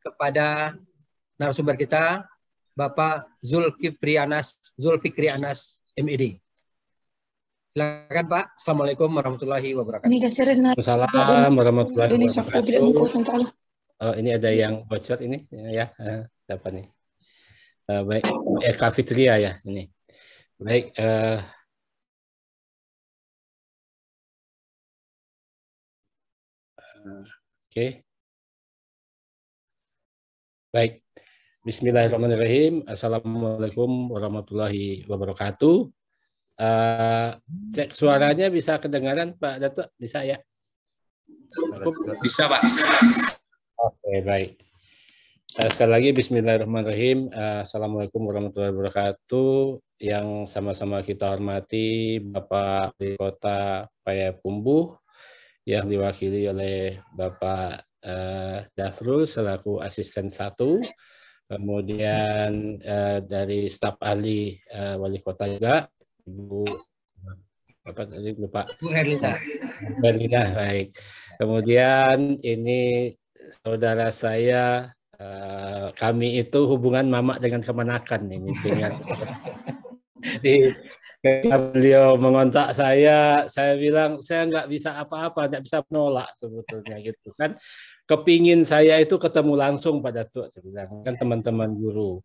kepada narasumber kita, Bapak Zulfikri Anas, MED. Silakan Pak. Assalamualaikum warahmatullahi wabarakatuh. Assalamualaikum warahmatullahi wabarakatuh. Ini ada yang bocor ini ya. Siapa nih? Baik, Eka Fitria ya ini. Baik. Oke. Baik. Bismillahirrahmanirrahim. Assalamualaikum warahmatullahi wabarakatuh. Cek suaranya bisa kedengaran Pak Datuk? Bisa ya? Bisa Pak. Oke, baik. Sekali lagi Bismillahirrahmanirrahim. Assalamualaikum warahmatullahi wabarakatuh. Yang sama-sama kita hormati Bapak Wali Kota Payakumbuh yang diwakili oleh Bapak Dafrul selaku asisten 1. Kemudian dari staf ahli Wali Kota juga Ibu apa tadi lupa Bu Herlina. Baik. Kemudian ini saudara saya, kami itu hubungan mama dengan kemenakan ini dengan jadi ketika beliau mengontak saya bilang saya nggak bisa apa-apa, nggak bisa menolak sebetulnya gitu kan. Kepingin saya itu ketemu langsung pada Datuk, saya bilang kan teman-teman guru.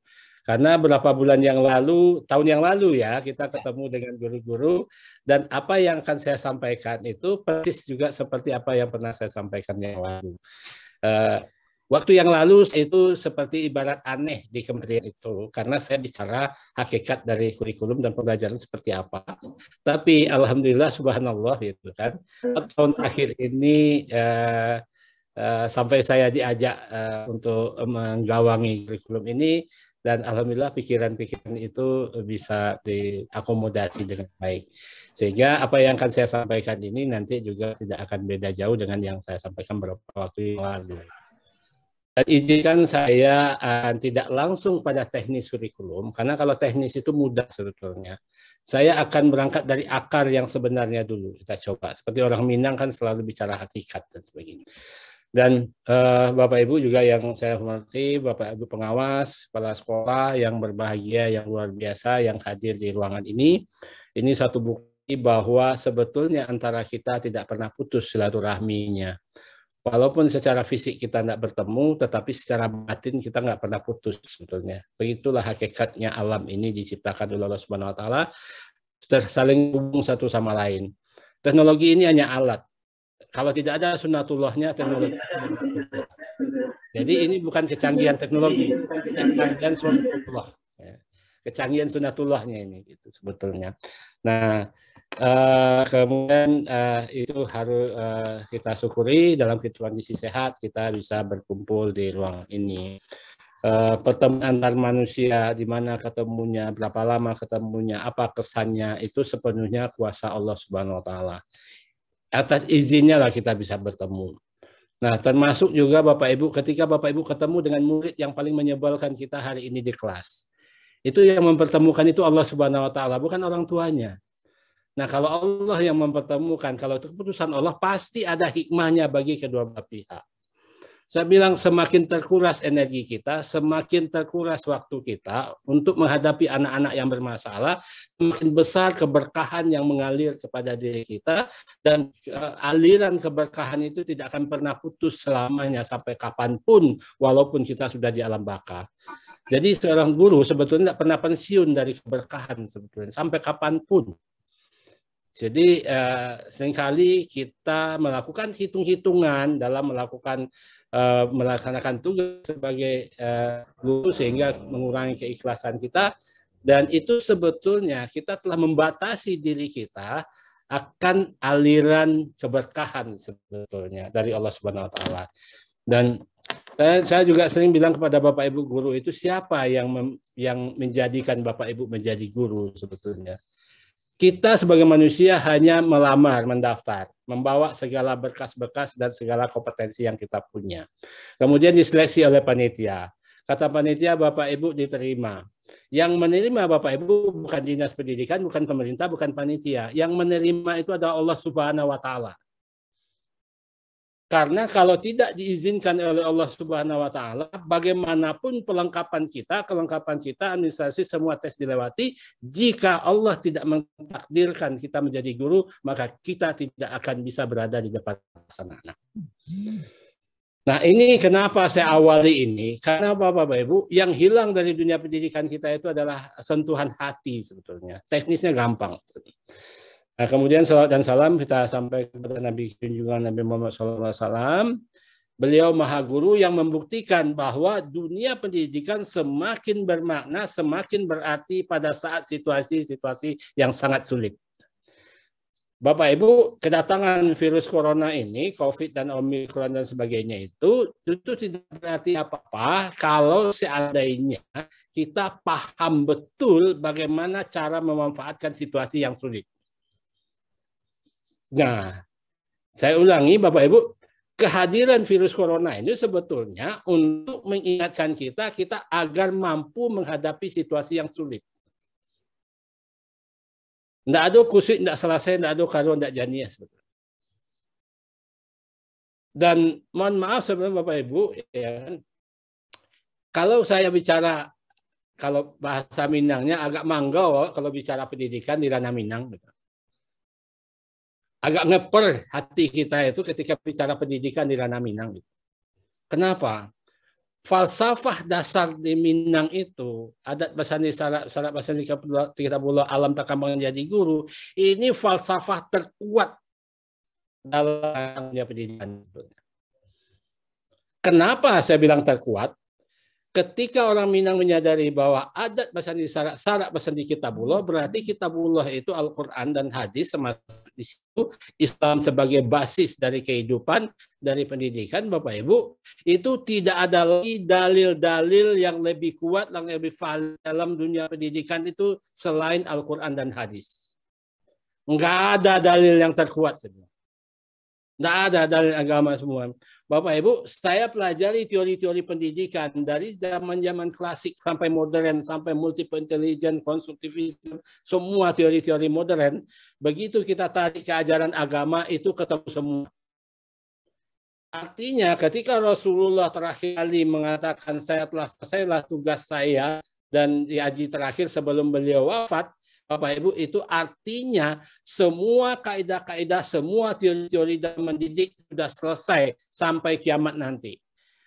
Karena beberapa bulan yang lalu, tahun yang lalu ya, kita ketemu dengan guru-guru dan apa yang akan saya sampaikan itu persis juga seperti apa yang pernah saya sampaikan yang lalu. Waktu yang lalu itu seperti ibarat aneh di kementerian itu karena saya bicara hakikat dari kurikulum dan pembelajaran seperti apa. Tapi alhamdulillah subhanallah gitu kan. Tahun akhir ini sampai saya diajak untuk menggawangi kurikulum ini. Dan alhamdulillah pikiran-pikiran itu bisa diakomodasi dengan baik. Sehingga apa yang akan saya sampaikan ini nanti juga tidak akan beda jauh dengan yang saya sampaikan beberapa waktu yang lalu. Dan izinkan saya tidak langsung pada teknis kurikulum, karena kalau teknis itu mudah sebetulnya. Saya akan berangkat dari akar yang sebenarnya dulu. Kita coba. Seperti orang Minang kan selalu bicara hakikat dan sebagainya. Dan Bapak Ibu juga yang saya hormati, Bapak Ibu pengawas, kepala sekolah yang berbahagia, yang luar biasa, yang hadir di ruangan ini satu bukti bahwa sebetulnya antara kita tidak pernah putus silaturahminya. Walaupun secara fisik kita tidak bertemu, tetapi secara batin kita nggak pernah putus sebetulnya. Begitulah hakikatnya alam ini diciptakan oleh Allah Subhanahu Wa Taala, saling hubung satu sama lain. Teknologi ini hanya alat. Kalau tidak ada sunnatullahnya, teknologi. Jadi ini bukan kecanggihan teknologi, kecanggihan sunnatullah. Kecanggihan sunnatullahnya ini gitu sebetulnya. Nah, kemudian itu harus kita syukuri dalam kondisi sehat kita bisa berkumpul di ruang ini. Pertemuan antar manusia, di mana ketemunya, berapa lama ketemunya, apa kesannya, itu sepenuhnya kuasa Allah Subhanahu Wa Taala. Atas izinnya lah kita bisa bertemu. Nah, termasuk juga Bapak Ibu, ketika Bapak Ibu ketemu dengan murid yang paling menyebalkan kita hari ini di kelas. Itu yang mempertemukan itu Allah Subhanahu Wa Taala, bukan orang tuanya. Nah, kalau Allah yang mempertemukan, kalau itu keputusan Allah, pasti ada hikmahnya bagi kedua belah pihak. Saya bilang semakin terkuras energi kita, semakin terkuras waktu kita untuk menghadapi anak-anak yang bermasalah, semakin besar keberkahan yang mengalir kepada diri kita, dan aliran keberkahan itu tidak akan pernah putus selamanya sampai kapanpun, walaupun kita sudah di alam baka. Jadi seorang guru sebetulnya tidak pernah pensiun dari keberkahan sebetulnya, sampai kapanpun. Jadi seringkali kita melakukan hitung-hitungan dalam melaksanakan tugas sebagai guru sehingga mengurangi keikhlasan kita, dan itu sebetulnya kita telah membatasi diri kita akan aliran keberkahan sebetulnya dari Allah Subhanahu Wa Taala. Dan saya juga sering bilang kepada Bapak Ibu guru itu siapa yang menjadikan Bapak Ibu menjadi guru sebetulnya. Kita sebagai manusia hanya melamar, mendaftar, membawa segala berkas-berkas dan segala kompetensi yang kita punya. Kemudian diseleksi oleh panitia. Kata panitia, Bapak Ibu diterima. Yang menerima Bapak Ibu bukan dinas pendidikan, bukan pemerintah, bukan panitia. Yang menerima itu adalah Allah Subhanahu Wa Taala. Karena kalau tidak diizinkan oleh Allah Subhanahu wa taala, bagaimanapun kelengkapan kita, administrasi semua tes dilewati, jika Allah tidak mentakdirkan kita menjadi guru, maka kita tidak akan bisa berada di depan anak-anak. Nah, ini kenapa saya awali ini? Karena Bapak Ibu, yang hilang dari dunia pendidikan kita itu adalah sentuhan hati sebetulnya. Teknisnya gampang. Nah, kemudian salawat dan salam kita sampai kepada Nabi junjungan Nabi Muhammad SAW. Beliau Maha Guru yang membuktikan bahwa dunia pendidikan semakin bermakna, semakin berarti pada saat situasi-situasi yang sangat sulit. Bapak Ibu, kedatangan virus corona ini, COVID dan Omikron dan sebagainya itu tidak berarti apa-apa kalau seandainya kita paham betul bagaimana cara memanfaatkan situasi yang sulit. Nah, saya ulangi Bapak Ibu, kehadiran virus corona ini sebetulnya untuk mengingatkan kita agar mampu menghadapi situasi yang sulit. Tidak ada kusik, tidak selesai, tidak ada karuan, tidak janiah. Dan mohon maaf sebenarnya Bapak Ibu, ya, kalau saya bicara, kalau bahasa Minangnya agak manggau kalau bicara pendidikan di ranah Minang. Agak ngeper hati kita itu ketika bicara pendidikan di ranah Minang. Kenapa? Falsafah dasar di Minang itu, adat basani syarat basani 30 alam takambang jadi guru, ini falsafah terkuat dalam dunia pendidikan. Kenapa saya bilang terkuat? Ketika orang Minang menyadari bahwa adat basani syarat basani kitabullah, berarti kitabullah itu Al-Quran dan hadis, termasuk di situ Islam sebagai basis dari kehidupan, dari pendidikan, Bapak Ibu, itu tidak ada lagi dalil-dalil yang lebih kuat, yang lebih valid dalam dunia pendidikan itu selain Al-Quran dan hadis. Enggak ada dalil yang terkuat sebenarnya. Tidak ada dalil agama semua. Bapak Ibu, saya pelajari teori-teori pendidikan dari zaman-zaman klasik sampai modern, sampai multiple intelligence, konstruktivisme, semua teori-teori modern. Begitu kita tarik ke ajaran agama, itu ketemu semua. Artinya ketika Rasulullah terakhir kali mengatakan saya telah selesailah tugas saya dan di haji terakhir sebelum beliau wafat, Bapak Ibu, itu artinya semua kaidah-kaidah, semua teori-teori dan mendidik sudah selesai sampai kiamat nanti.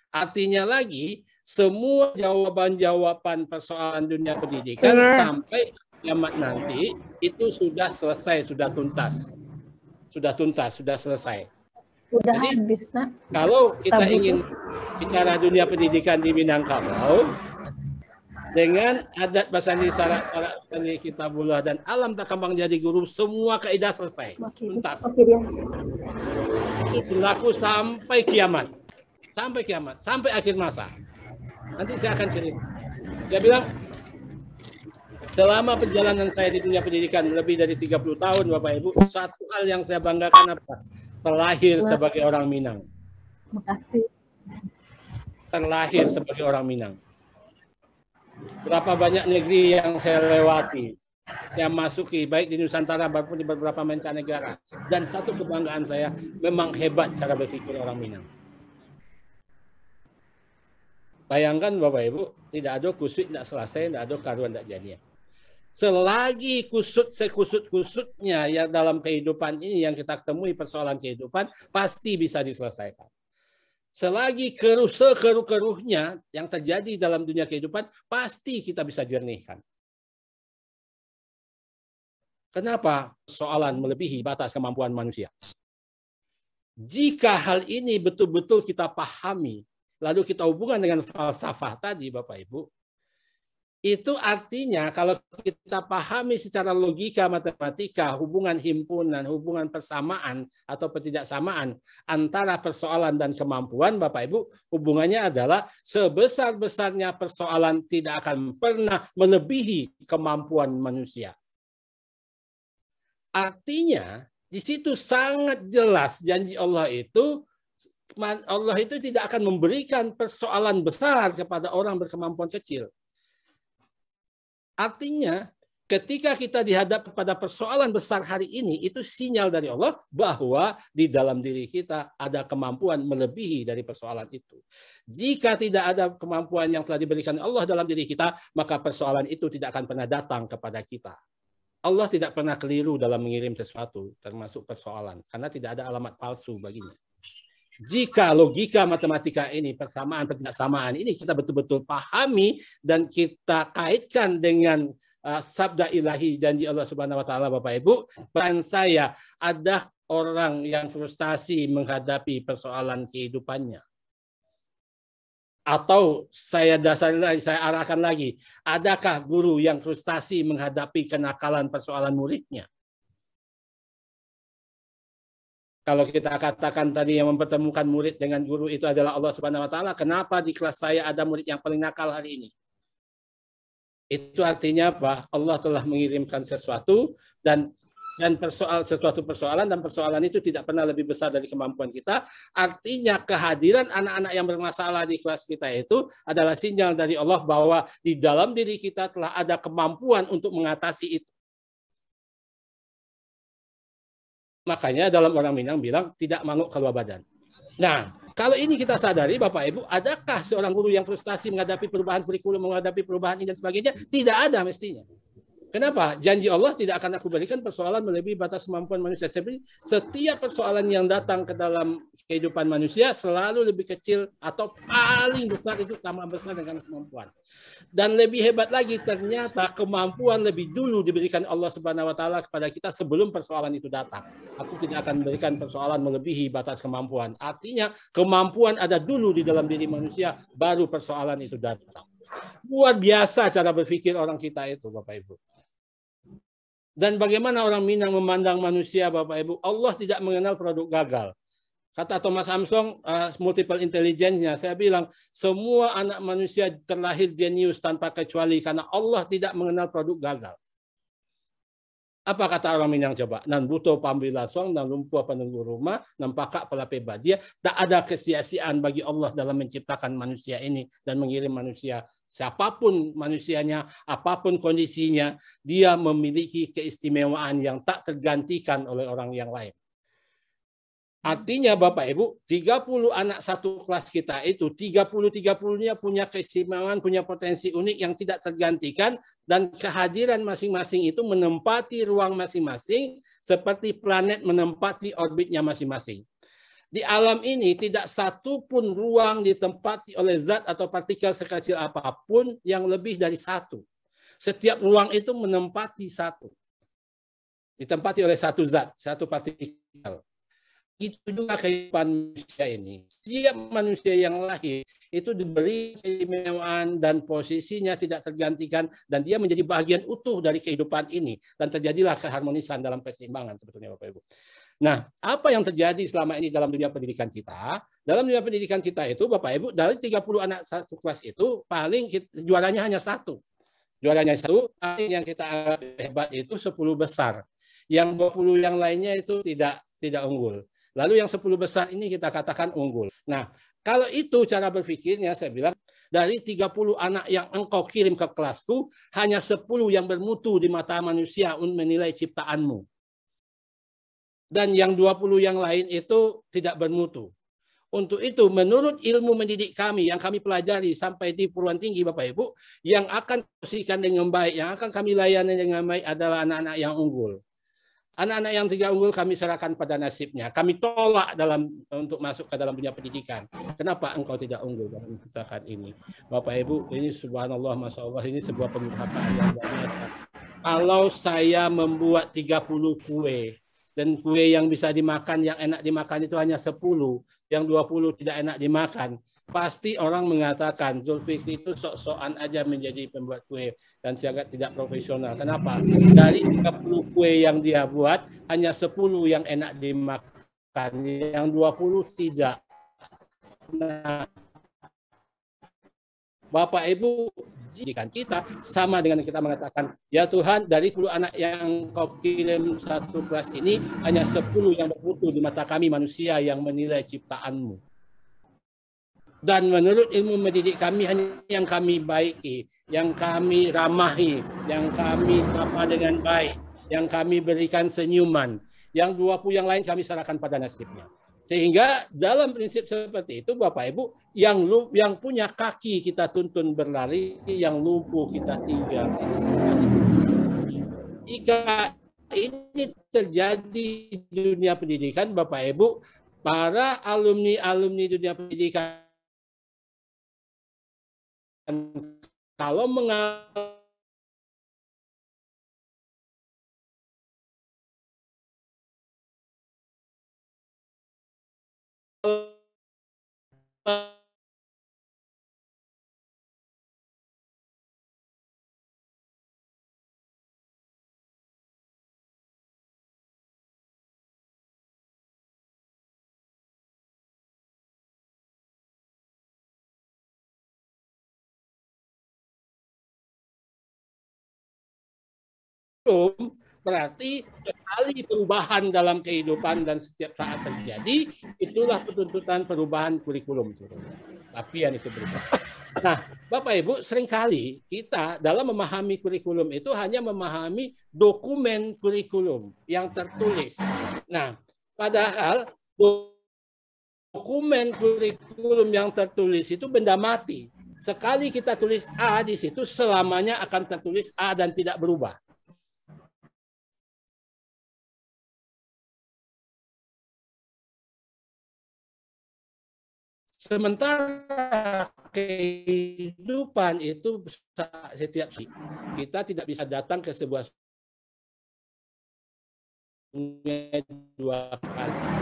Artinya lagi, semua jawaban-jawaban persoalan dunia pendidikan sampai kiamat nanti itu sudah selesai, sudah tuntas. Sudah tuntas, sudah selesai. Sudah jadi, habis, nak. Kalau kita ingin bicara dunia pendidikan di Minangkabau, dengan adat basani syarat kitabullah dan alam takambang jadi guru, semua kaidah selesai. Tuntas. Berlaku sampai kiamat. Sampai kiamat, sampai akhir masa. Nanti saya akan cerita. Saya bilang, selama perjalanan saya di dunia pendidikan lebih dari 30 tahun, Bapak Ibu, satu hal yang saya banggakan apa? Terlahir sebagai orang Minang. Makasih. Terlahir sebagai orang Minang. Berapa banyak negeri yang saya lewati, yang masuki, baik di Nusantara maupun di beberapa mancanegara. Dan satu kebanggaan saya, memang hebat cara berpikir orang Minang. Bayangkan Bapak Ibu, tidak ada kusut, tidak selesai, tidak ada karuan, tidak jadinya. Selagi kusut sekusut-kusutnya yang dalam kehidupan ini yang kita temui persoalan kehidupan, pasti bisa diselesaikan. Selagi keruh-keruhnya yang terjadi dalam dunia kehidupan, pasti kita bisa jernihkan. Kenapa? Soalan melebihi batas kemampuan manusia. Jika hal ini betul-betul kita pahami, lalu kita hubungkan dengan falsafah tadi, Bapak Ibu, itu artinya kalau kita pahami secara logika matematika hubungan himpunan, hubungan persamaan atau ketidaksamaan antara persoalan dan kemampuan, Bapak Ibu, hubungannya adalah sebesar-besarnya persoalan tidak akan pernah melebihi kemampuan manusia. Artinya di situ sangat jelas janji Allah itu tidak akan memberikan persoalan besar kepada orang berkemampuan kecil. Artinya, ketika kita dihadap kepada persoalan besar hari ini, itu sinyal dari Allah bahwa di dalam diri kita ada kemampuan melebihi dari persoalan itu. Jika tidak ada kemampuan yang telah diberikan Allah dalam diri kita, maka persoalan itu tidak akan pernah datang kepada kita. Allah tidak pernah keliru dalam mengirim sesuatu, termasuk persoalan, karena tidak ada alamat palsu baginya. Jika logika matematika ini, persamaan ketidaksamaan ini kita betul-betul pahami dan kita kaitkan dengan sabda ilahi, janji Allah Subhanahu wa taala, Bapak Ibu, peran saya ada orang yang frustasi menghadapi persoalan kehidupannya. Atau saya dasari lagi, saya arahkan lagi, adakah guru yang frustasi menghadapi kenakalan persoalan muridnya? Kalau kita katakan tadi yang mempertemukan murid dengan guru itu adalah Allah Subhanahu wa taala, kenapa di kelas saya ada murid yang paling nakal hari ini? Itu artinya apa? Allah telah mengirimkan sesuatu dan sesuatu persoalan, dan persoalan itu tidak pernah lebih besar dari kemampuan kita. Artinya kehadiran anak-anak yang bermasalah di kelas kita itu adalah sinyal dari Allah bahwa di dalam diri kita telah ada kemampuan untuk mengatasi itu. Makanya dalam orang Minang bilang tidak manguk keluar badan. Nah, kalau ini kita sadari, Bapak Ibu, adakah seorang guru yang frustasi menghadapi perubahan kurikulum, menghadapi perubahan ini dan sebagainya? Tidak ada mestinya. Kenapa? Janji Allah tidak akan aku berikan persoalan melebihi batas kemampuan manusia. Setiap persoalan yang datang ke dalam kehidupan manusia selalu lebih kecil atau paling besar itu sama besar dengan kemampuan. Dan lebih hebat lagi, ternyata kemampuan lebih dulu diberikan Allah Subhanahu wa taala kepada kita sebelum persoalan itu datang. Aku tidak akan memberikan persoalan melebihi batas kemampuan. Artinya kemampuan ada dulu di dalam diri manusia, baru persoalan itu datang. Luar biasa cara berpikir orang kita itu, Bapak Ibu. Dan bagaimana orang Minang memandang manusia, Bapak Ibu? Allah tidak mengenal produk gagal. Kata Thomas Armstrong, multiple intelligence-nya, saya bilang, semua anak manusia terlahir jenius tanpa kecuali karena Allah tidak mengenal produk gagal. Apa kata orang Minang coba? Nan buto pambila suang, nan lumpur penunggu rumah, nan pakak pelape badia. Tak ada kesia-siaan bagi Allah dalam menciptakan manusia ini dan mengirim manusia. Siapapun manusianya, apapun kondisinya, dia memiliki keistimewaan yang tak tergantikan oleh orang yang lain. Artinya Bapak Ibu, 30 anak satu kelas kita itu, 30-30-nya punya keistimewaan, punya potensi unik yang tidak tergantikan, dan kehadiran masing-masing itu menempati ruang masing-masing seperti planet menempati orbitnya masing-masing. Di alam ini tidak satu pun ruang ditempati oleh zat atau partikel sekecil apapun yang lebih dari satu. Setiap ruang itu menempati satu. Ditempati oleh satu zat, satu partikel. Itu juga kehidupan manusia ini. Setiap manusia yang lahir itu diberi keistimewaan dan posisinya tidak tergantikan dan dia menjadi bagian utuh dari kehidupan ini dan terjadilah keharmonisan dalam keseimbangan sebetulnya Bapak Ibu. Nah, apa yang terjadi selama ini dalam dunia pendidikan kita? Dalam dunia pendidikan kita itu Bapak Ibu, dari 30 anak satu kelas itu paling juaranya hanya satu. Juaranya satu, paling yang kita anggap hebat itu 10 besar. Yang 20 yang lainnya itu tidak unggul. Lalu yang 10 besar ini kita katakan unggul. Nah, kalau itu cara berpikirnya, saya bilang, dari 30 anak yang engkau kirim ke kelasku, hanya 10 yang bermutu di mata manusia untuk menilai ciptaanmu. Dan yang 20 yang lain itu tidak bermutu. Untuk itu, menurut ilmu mendidik kami, yang kami pelajari sampai di perguruan tinggi, Bapak Ibu, yang akan posisikan dengan baik, yang akan kami layani dengan baik adalah anak-anak yang unggul. Anak-anak yang tidak unggul kami serahkan pada nasibnya. Kami tolak untuk masuk ke dalam dunia pendidikan. Kenapa engkau tidak unggul dalam kehidupan ini? Bapak Ibu, ini subhanallah, masya Allah, ini sebuah pendurhakaan yang luar biasa. Kalau saya membuat 30 kue, dan kue yang bisa dimakan, yang enak dimakan itu hanya 10, yang 20 tidak enak dimakan, pasti orang mengatakan Zulfikri itu sok-sokan aja menjadi pembuat kue dan sangat tidak profesional. Kenapa? Dari 30 kue yang dia buat, hanya 10 yang enak dimakan, yang 20 tidak. Nah, Bapak Ibu, jika kita sama dengan kita mengatakan, ya Tuhan, dari 10 anak yang kau kirim satu kelas ini, hanya 10 yang bermutu di mata kami manusia yang menilai ciptaanmu. Dan menurut ilmu mendidik kami, hanya yang kami baiki, yang kami ramahi, yang kami sapa dengan baik, yang kami berikan senyuman. Yang 20 yang lain kami serahkan pada nasibnya. Sehingga dalam prinsip seperti itu, Bapak Ibu, yang punya kaki kita tuntun berlari, yang lumpuh kita tinggal. Jika ini terjadi di dunia pendidikan, Bapak Ibu, para alumni dunia pendidikan, kalau mengalami berarti sekali perubahan dalam kehidupan dan setiap saat terjadi, itulah tuntutan perubahan kurikulum. Lapian itu berubah. Nah, Bapak Ibu, seringkali kita dalam memahami kurikulum itu hanya memahami dokumen kurikulum yang tertulis. Nah, padahal dokumen kurikulum yang tertulis itu benda mati. Sekali kita tulis A di situ, selamanya akan tertulis A dan tidak berubah. Sementara kehidupan itu setiap kita tidak bisa datang ke sebuah sungai 2 kali.